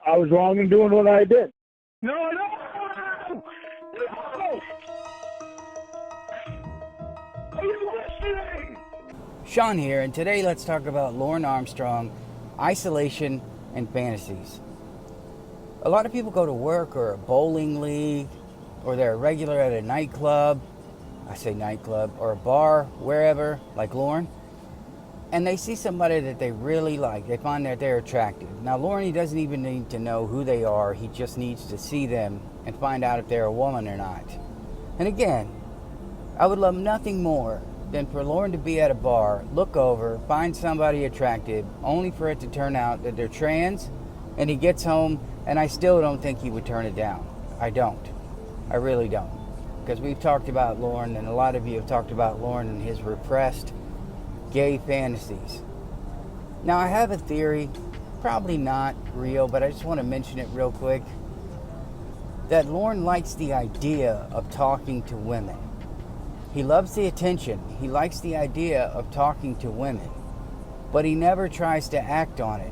I was wrong in doing what I did. No! Are you listening? Sean here, and today let's talk about Lorne Armstrong, isolation, and fantasies. A lot of people go to work or a bowling league, or they're a regular at a nightclub, I say nightclub, or a bar, wherever, like Lorne, and they see somebody that they really like. They find that they're attractive. Now, Lorne, he doesn't even need to know who they are. He just needs to see them and find out if they're a woman or not. And again, I would love nothing more than for Lorne to be at a bar, look over, find somebody attractive, only for it to turn out that they're trans, and he gets home, and I still don't think he would turn it down. I don't. I really don't. Because we've talked about Lorne, and a lot of you have talked about Lorne and his repressed gay fantasies. Now, I have a theory, probably not real, but I just want to mention it real quick, that Lorne likes the idea of talking to women. He loves the attention. He likes the idea of talking to women, but he never tries to act on it.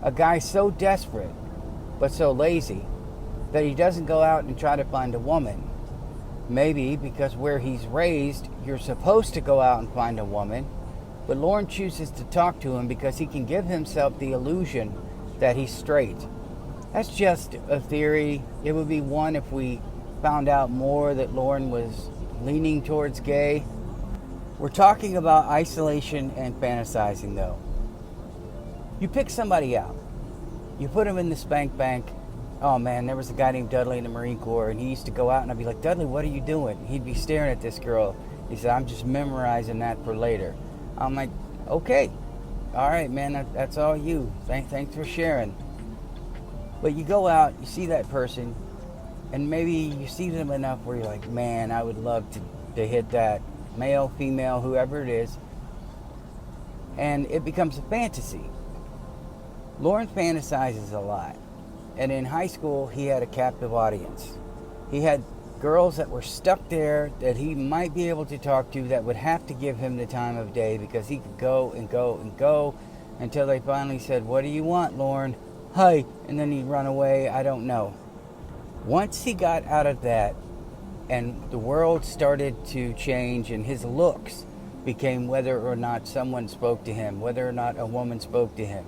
A guy so desperate, but so lazy, that he doesn't go out and try to find a woman. Maybe because where he's raised, you're supposed to go out and find a woman, but Lorne chooses to talk to him because he can give himself the illusion that he's straight. That's just a theory. It would be one if we found out more that Lorne was leaning towards gay. We're talking about isolation and fantasizing, though. You pick somebody out. You put him in the spank bank. Oh man, there was a guy named Dudley in the Marine Corps, and he used to go out, and I'd be like, Dudley, what are you doing? He'd be staring at this girl. He said, I'm just memorizing that for later. I'm like, okay, all right, man, that's all you. Thanks for sharing. But you go out, you see that person, and maybe you see them enough where you're like, man, I would love to hit that, male, female, whoever it is, and it becomes a fantasy. Lorne fantasizes a lot. And in high school, he had a captive audience. He had girls that were stuck there that he might be able to talk to that would have to give him the time of day because he could go and go and go until they finally said, what do you want, Lorne? Hi. And then he'd run away. I don't know. Once he got out of that and the world started to change and his looks became whether or not someone spoke to him, whether or not a woman spoke to him.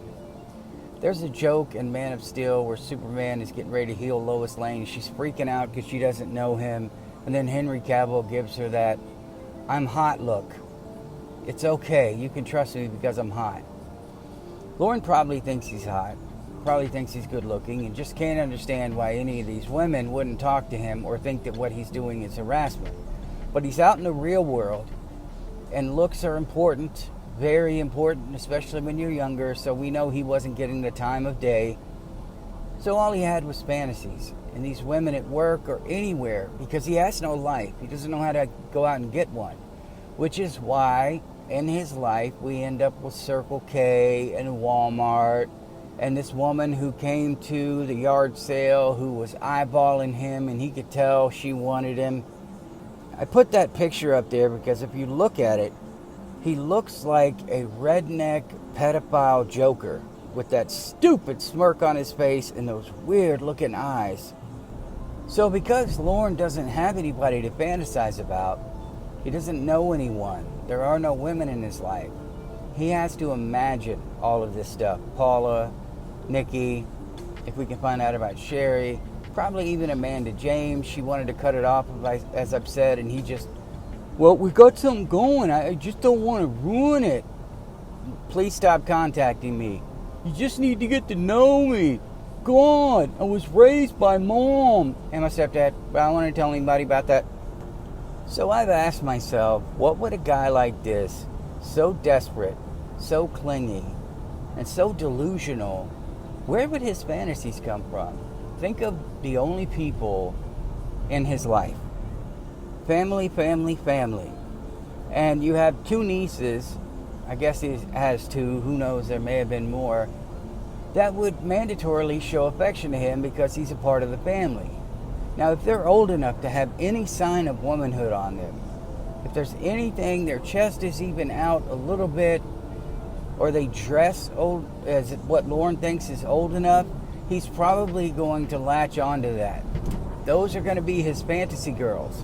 There's a joke in Man of Steel where Superman is getting ready to heal Lois Lane. She's freaking out because she doesn't know him. And then Henry Cavill gives her that, I'm hot look. It's okay. You can trust me because I'm hot. Lorne probably thinks he's hot. Probably thinks he's good looking and just can't understand why any of these women wouldn't talk to him or think that what he's doing is harassment. But he's out in the real world, and looks are important. Very important, especially when you're younger, so we know he wasn't getting the time of day. So all he had was fantasies. And these women at work or anywhere, because he has no life. He doesn't know how to go out and get one. Which is why, in his life, we end up with Circle K and Walmart. And this woman who came to the yard sale who was eyeballing him and he could tell she wanted him. I put that picture up there because if you look at it, he looks like a redneck pedophile joker with that stupid smirk on his face and those weird looking eyes. So because Lorne doesn't have anybody to fantasize about, he doesn't know anyone, there are no women in his life, he has to imagine all of this stuff. Paula, Nikki, if we can find out about Sherry, probably even Amanda James. She wanted to cut it off, as I've said, and he just, well, we got something going. I just don't want to ruin it. Please stop contacting me. You just need to get to know me. God, I was raised by Mom and my stepdad, but I don't want to tell anybody about that. So I've asked myself, what would a guy like this, so desperate, so clingy, and so delusional, where would his fantasies come from? Think of the only people in his life. Family, family, family. And you have two nieces, I guess he has two, who knows, there may have been more, that would mandatorily show affection to him because he's a part of the family. Now, if they're old enough to have any sign of womanhood on them, if there's anything, their chest is even out a little bit, or they dress old as what Lorne thinks is old enough, he's probably going to latch onto that. Those are going to be his fantasy girls.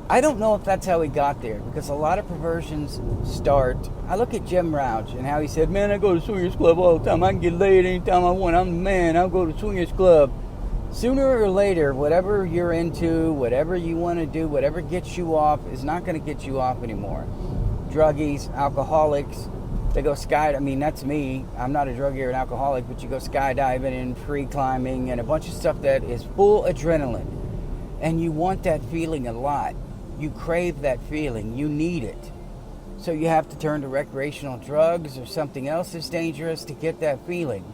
I don't know if that's how he got there, because a lot of perversions start. I look at Jim Rouch and how he said, man, I go to swingers club all the time. I can get laid anytime I want. I'm the man. I'll go to swingers club. Sooner or later, whatever you're into, whatever you want to do, whatever gets you off is not going to get you off anymore. Druggies, alcoholics, they go I mean, that's me. I'm not a druggie or an alcoholic, but you go skydiving and free climbing and a bunch of stuff that is full adrenaline. And you want that feeling a lot. You crave that feeling. You need it. So you have to turn to recreational drugs or something else that's dangerous to get that feeling.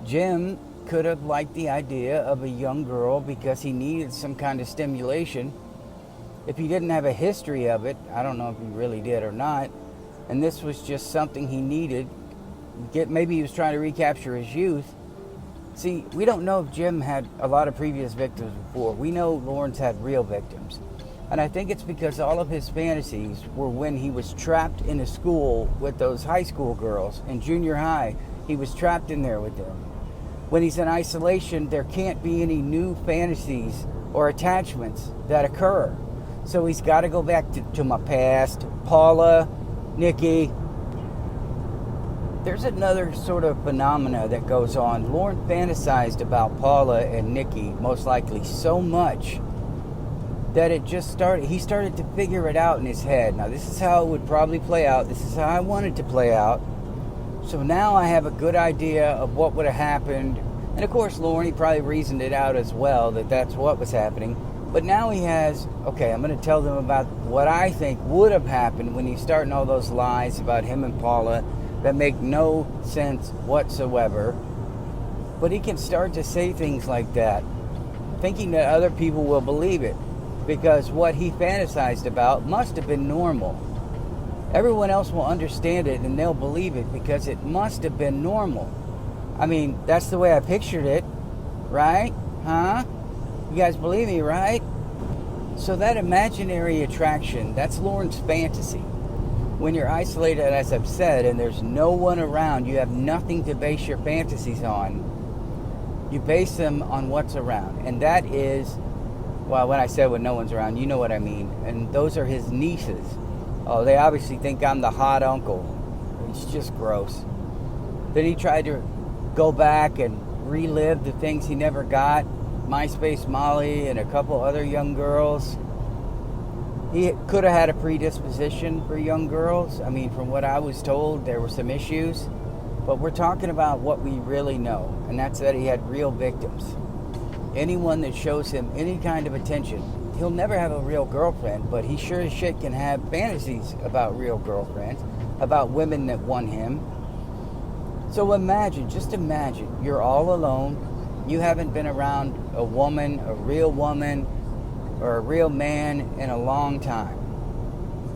Jim could have liked the idea of a young girl because he needed some kind of stimulation. If he didn't have a history of it, I don't know if he really did or not, and this was just something he needed. Maybe he was trying to recapture his youth. See, we don't know if Jim had a lot of previous victims before. We know Lorne's had real victims. And I think it's because all of his fantasies were when he was trapped in a school with those high school girls. In junior high, he was trapped in there with them. When he's in isolation, there can't be any new fantasies or attachments that occur. So he's got to go back to my past. Paula, Nikki. There's another sort of phenomena that goes on. Lorne fantasized about Paula and Nikki, most likely so much that he started to figure it out in his head. Now, this is how it would probably play out. This is how I want it to play out. So now I have a good idea of what would have happened. And of course, Lorne, he probably reasoned it out as well, that that's what was happening. But now he has, okay, I'm going to tell them about what I think would have happened when he's starting all those lies about him and Paula that make no sense whatsoever. But he can start to say things like that, thinking that other people will believe it, because what he fantasized about must have been normal. Everyone else will understand it and they'll believe it because it must have been normal. I mean, that's the way I pictured it, right? Huh? You guys believe me, right? So that imaginary attraction, that's Lorne's fantasy. When you're isolated, as I've said, and there's no one around, you have nothing to base your fantasies on. You base them on what's around. And that is, well, when I said when no one's around, you know what I mean. And those are his nieces. Oh, they obviously think I'm the hot uncle. It's just gross. Then he tried to go back and relive the things he never got. MySpace Molly and a couple other young girls. He could have had a predisposition for young girls. I mean, from what I was told, there were some issues. But we're talking about what we really know, and that's that he had real victims. Anyone that shows him any kind of attention, he'll never have a real girlfriend, but he sure as shit can have fantasies about real girlfriends, about women that want him. So just imagine, you're all alone. You haven't been around a woman, a real woman, or a real man in a long time.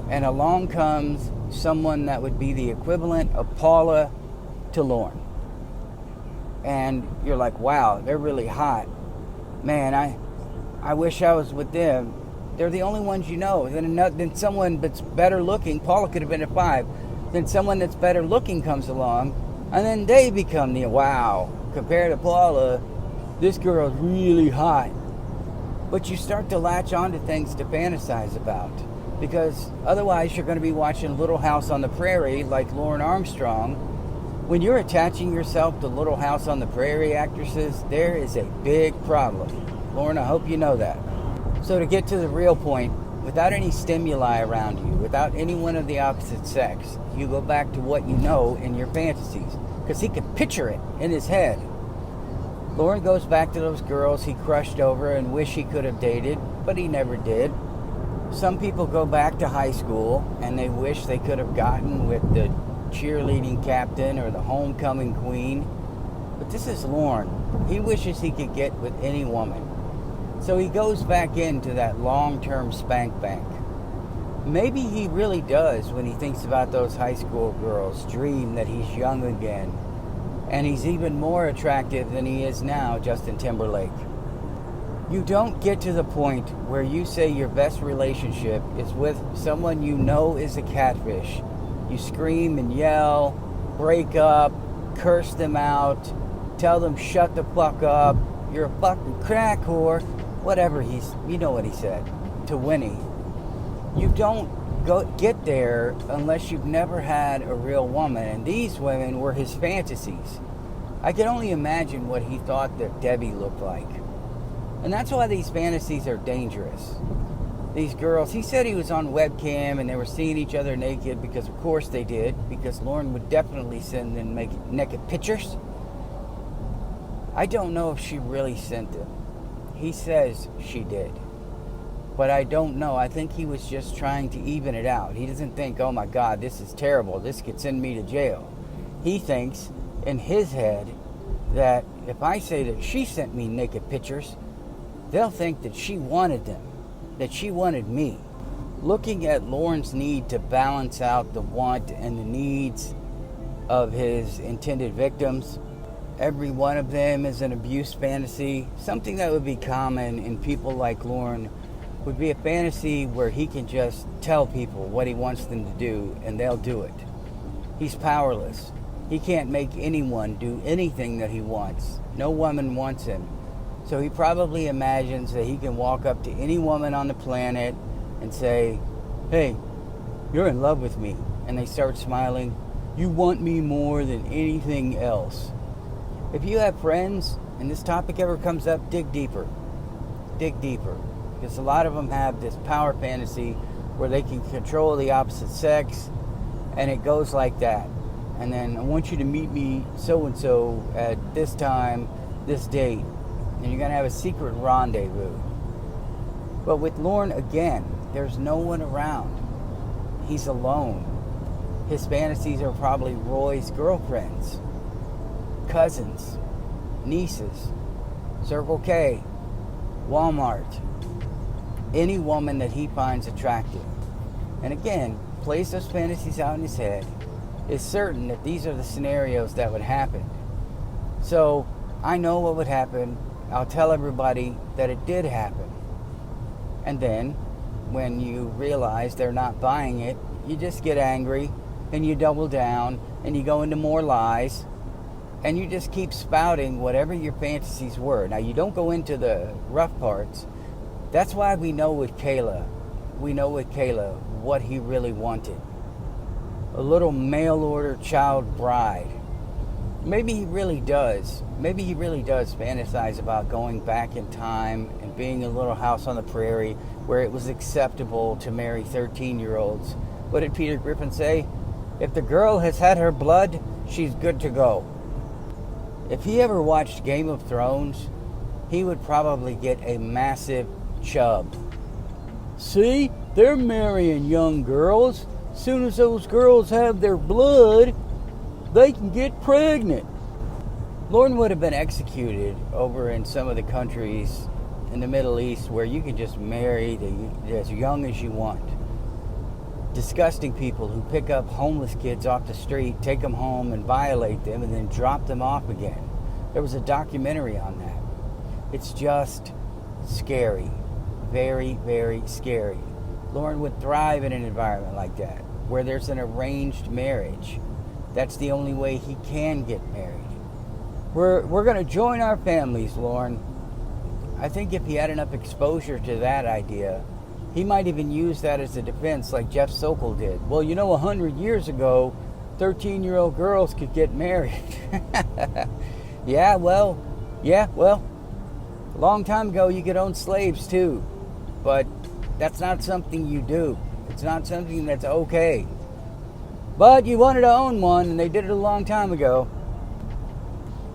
And along comes someone that would be the equivalent of Paula to Lorne. And you're like, wow, they're really hot. Man, I wish I was with them. They're the only ones you know. Then someone that's better looking, Paula could have been a 5. Then someone that's better looking comes along, and then they become the wow. Compared to Paula, this girl's really hot. But you start to latch onto things to fantasize about. Because otherwise you're going to be watching Little House on the Prairie like Lorne Armstrong. When you're attaching yourself to Little House on the Prairie actresses, there is a big problem. Lorne, I hope you know that. So to get to the real point, without any stimuli around you, without anyone of the opposite sex, you go back to what you know in your fantasies. Because he can picture it in his head. Lorne goes back to those girls he crushed over and wish he could have dated, but he never did. Some people go back to high school and they wish they could have gotten with the cheerleading captain or the homecoming queen. But this is Lorne. He wishes he could get with any woman. So he goes back into that long-term spank bank. Maybe he really does, when he thinks about those high school girls, dream that he's young again. And he's even more attractive than he is now, Justin Timberlake. You don't get to the point where you say your best relationship is with someone you know is a catfish. You scream and yell, break up, curse them out, tell them shut the fuck up, you're a fucking crack whore, whatever you know what he said to Winnie. You don't get there unless you've never had a real woman, and these women were his fantasies. I can only imagine what he thought that Debbie looked like. And that's why these fantasies are dangerous. These girls, he said he was on webcam and they were seeing each other naked, because of course they did, because Lorne would definitely send them naked pictures. I don't know if she really sent them. He says she did. But I don't know. I think he was just trying to even it out. He doesn't think, oh my God, this is terrible, this could send me to jail. He thinks in his head that if I say that she sent me naked pictures, they'll think that she wanted them, that she wanted me. Looking at Lorne's need to balance out the want and the needs of his intended victims, every one of them is an abuse fantasy. Something that would be common in people like Lorne would be a fantasy where he can just tell people what he wants them to do and they'll do it. He's powerless. He can't make anyone do anything that he wants. No woman wants him. So he probably imagines that he can walk up to any woman on the planet and say, hey, you're in love with me. And they start smiling. You want me more than anything else. If you have friends and this topic ever comes up, dig deeper. Dig deeper. Because a lot of them have this power fantasy where they can control the opposite sex, and it goes like that. And then, I want you to meet me so-and-so at this time, this date. And you're going to have a secret rendezvous. But with Lorne, again, there's no one around. He's alone. His fantasies are probably Roy's girlfriends, cousins, nieces, Circle K, Walmart, any woman that he finds attractive. And again, plays those fantasies out in his head, is certain that these are the scenarios that would happen. So I know what would happen. I'll tell everybody that it did happen. And then when you realize they're not buying it, you just get angry and you double down and you go into more lies and you just keep spouting whatever your fantasies were. Now, you don't go into the rough parts. That's why we know with Kayla what he really wanted. A little mail order child bride. Maybe he really does fantasize about going back in time and being a little house on the prairie where it was acceptable to marry 13-year-olds. What did Peter Griffin say? If the girl has had her blood, she's good to go. If he ever watched Game of Thrones, he would probably get a massive chub. See, they're marrying young girls. Soon as those girls have their blood, they can get pregnant. Lorne would have been executed over in some of the countries in the Middle East where you can just marry as young as you want. Disgusting people who pick up homeless kids off the street, take them home and violate them and then drop them off again. There was a documentary on that. It's just scary. Very, very scary. Lorne would thrive in an environment like that, where there's an arranged marriage. That's the only way he can get married. We're going to join our families, Lorne. I think if he had enough exposure to that idea, he might even use that as a defense like Jeff Sokol did. Well, 100 years ago, 13-year-old girls could get married. Yeah, well, a long time ago you could own slaves too. But that's not something you do. It's not something that's okay. But you wanted to own one, and they did it a long time ago.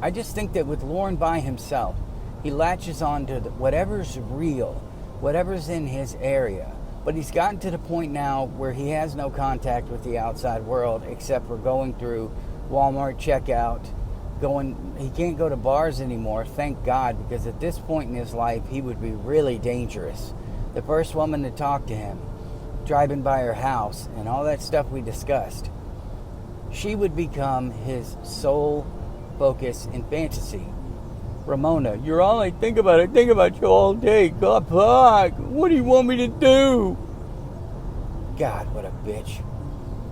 I just think that with Lorne by himself, he latches on to whatever's real, whatever's in his area. But he's gotten to the point now where he has no contact with the outside world except for going through Walmart checkout. He can't go to bars anymore, thank God, because at this point in his life, he would be really dangerous. The first woman to talk to him, driving by her house, and all that stuff we discussed, she would become his sole focus in fantasy. Ramona, you're all I think about. I think about you all day. God, fuck. What do you want me to do? God, what a bitch.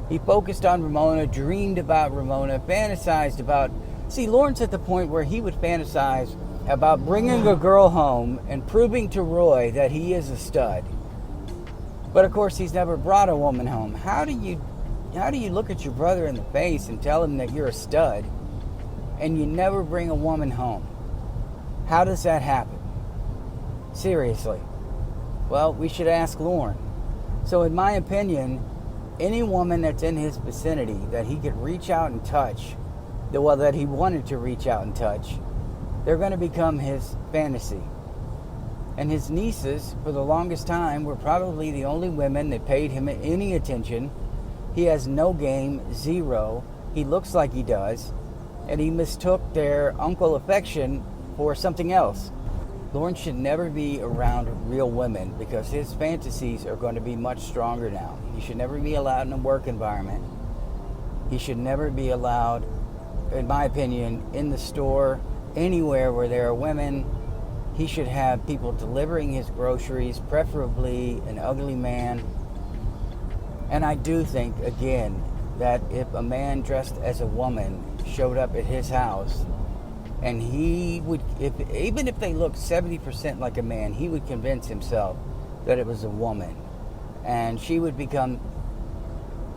He focused on Ramona, dreamed about Ramona, fantasized about See, Lorne's at the point where he would fantasize about bringing a girl home and proving to Roy that he is a stud. But of course, he's never brought a woman home. How do you look at your brother in the face and tell him that you're a stud and you never bring a woman home? How does that happen? Seriously. Well, we should ask Lorne. So in my opinion, any woman that's in his vicinity that he could reach out and touch, well, that he wanted to reach out and touch, they're going to become his fantasy. And his nieces, for the longest time, were probably the only women that paid him any attention. He has no game, zero. He looks like he does. And he mistook their uncle affection for something else. Lorne should never be around real women because his fantasies are going to be much stronger now. He should never be allowed in a work environment. He should never be allowed, in my opinion, in the store, anywhere where there are women. He should have people delivering his groceries, preferably an ugly man. And I do think, again, that if a man dressed as a woman showed up at his house, and he would, even if they looked 70% like a man, he would convince himself that it was a woman. And she would become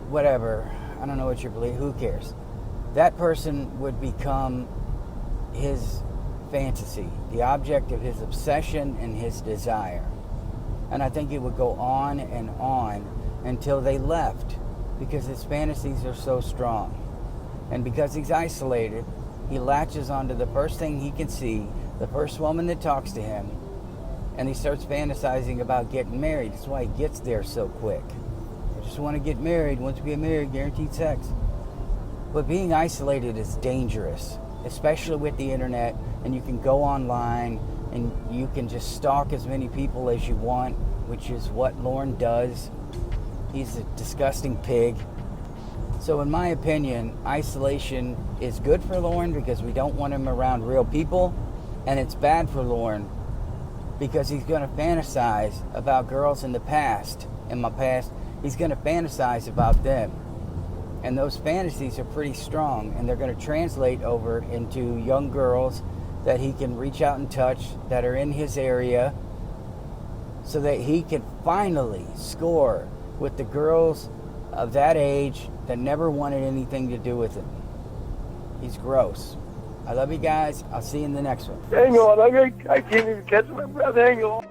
whatever. I don't know what you believe. Who cares? That person would become his fantasy, the object of his obsession and his desire. And I think it would go on and on until they left, because his fantasies are so strong. And because he's isolated, he latches onto the first thing he can see, the first woman that talks to him, and he starts fantasizing about getting married. That's why he gets there so quick. I just want to get married. Once we get married, guaranteed sex. But being isolated is dangerous, especially with the internet, and you can go online and you can just stalk as many people as you want, which is what Lorne does. He's a disgusting pig. So in my opinion, isolation is good for Lorne because we don't want him around real people, and it's bad for Lorne because he's going to fantasize about girls in my past. He's going to fantasize about them. And those fantasies are pretty strong, and they're going to translate over into young girls that he can reach out and touch that are in his area, so that he can finally score with the girls of that age that never wanted anything to do with him. He's gross. I love you guys. I'll see you in the next one. Hang on, I can't even catch my breath. Hang on.